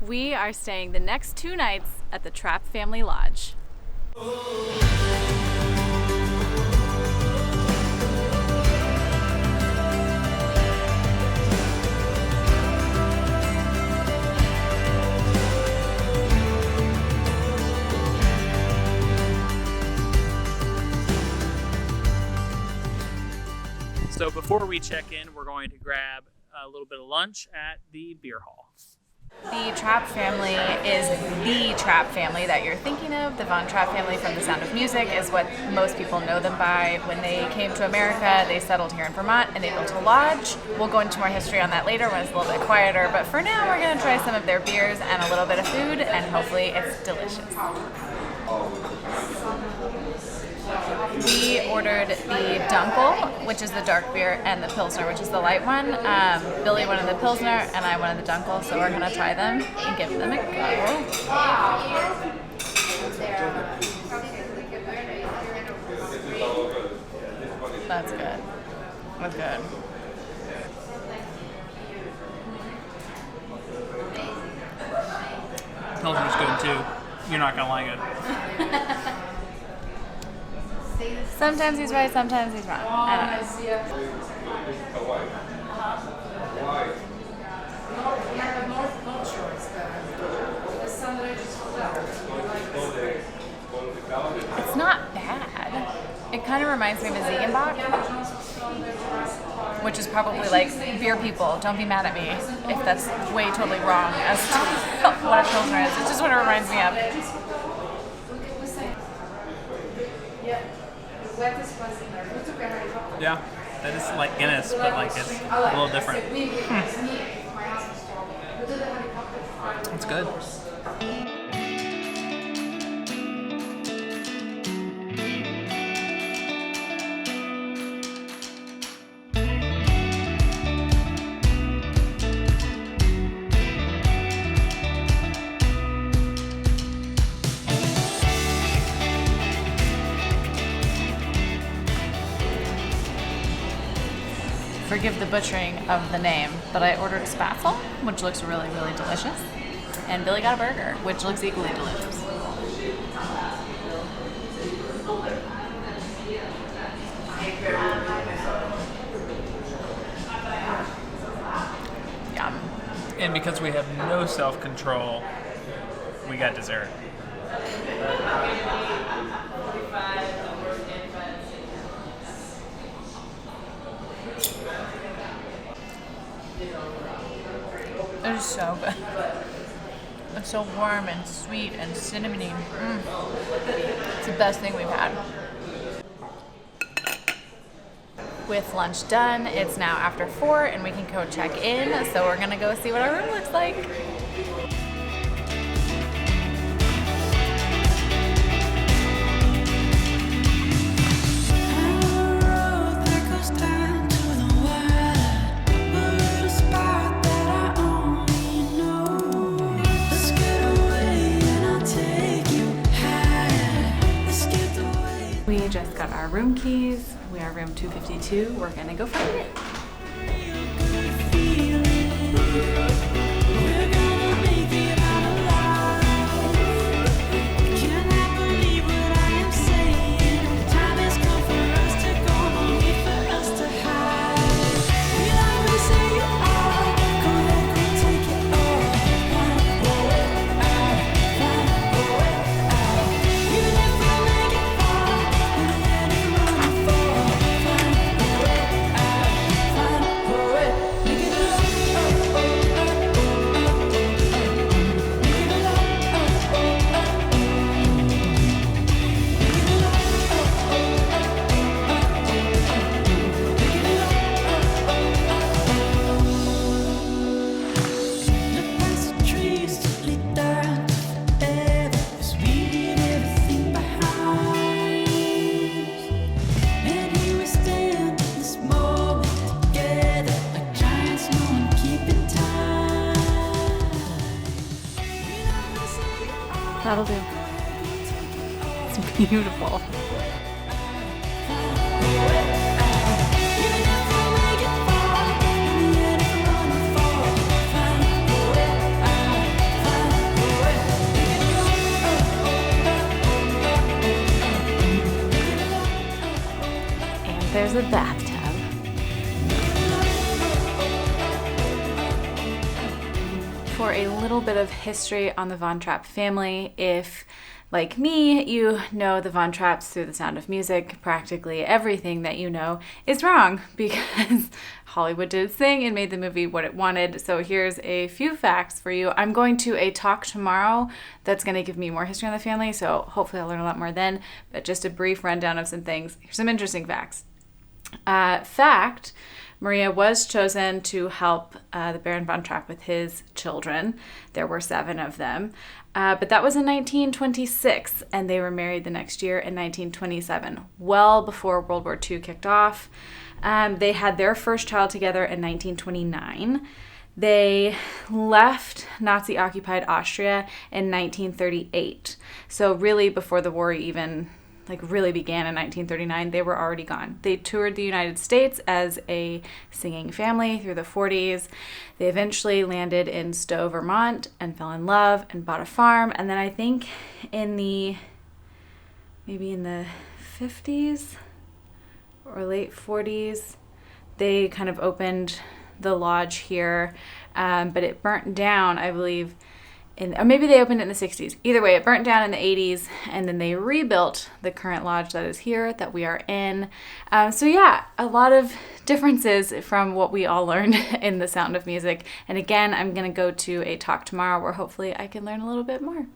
We are staying the next 2 nights at the Trapp Family Lodge. So before we check in, we're going to grab a little bit of lunch at the beer hall. The Trapp family is the Trapp family that you're thinking of. The Von Trapp family from The Sound of Music is what most people know them by. When they came to America, they settled here in Vermont and they built a lodge. We'll go into more history on that later when it's a little bit quieter, but for now we're going to try some of their beers and a little bit of food, and hopefully it's delicious. We ordered the Dunkel, which is the dark beer, and the Pilsner, which is the light one. Billy wanted the Pilsner, and I wanted the Dunkel, so we're going to try them and give them a go. That's good. That's good. Pilsner's good too. You're not going to like it. Sometimes he's right, sometimes he's wrong. I don't know. It's not bad. It kind of reminds me of a Ziegenbach, which is probably like, beer people, don't be mad at me if that's way totally wrong as to what a Pilsner is. It's just what it reminds me of. Yeah, that is like Guinness, but like it's a little different. It's good. Forgive the butchering of the name, but I ordered Spatzel, which looks really, really delicious. And Billy got a burger, which looks equally delicious. Yum. And because we have no self-control, we got dessert. It is so good. It's so warm and sweet and cinnamony. It's the best thing we've had. With lunch done, it's now after 4 and we can go check in. So we're gonna go see what our room looks like. We just got our room keys. We are room 252. We're gonna go find it. That'll do. It's beautiful. for a little bit of history on the Von Trapp family. If, like me, you know the Von Trapps through The Sound of Music, practically everything that you know is wrong because Hollywood did its thing and made the movie what it wanted. So here's a few facts for you. I'm going to a talk tomorrow that's going to give me more history on the family, so hopefully I'll learn a lot more then. But just a brief rundown of some things. Here's some interesting facts. Fact, Maria was chosen to help the Baron von Trapp with his children. There were 7 of them. But that was in 1926, and they were married the next year in 1927, well before World War II kicked off. They had their first child together in 1929. They left Nazi-occupied Austria in 1938. So really before the war even really began in 1939, they were already gone. They toured the United States as a singing family through the 40s. They eventually landed in Stowe, Vermont, and fell in love and bought a farm. And then I think maybe in the 50s or late 40s, they kind of opened the lodge here, but it burnt down, I believe, or maybe they opened it in the 60s. Either way, it burnt down in the 80s, and then they rebuilt the current lodge that is here, that we are in. So yeah, a lot of differences from what we all learned in The Sound of Music. And again, I'm going to go to a talk tomorrow where hopefully I can learn a little bit more.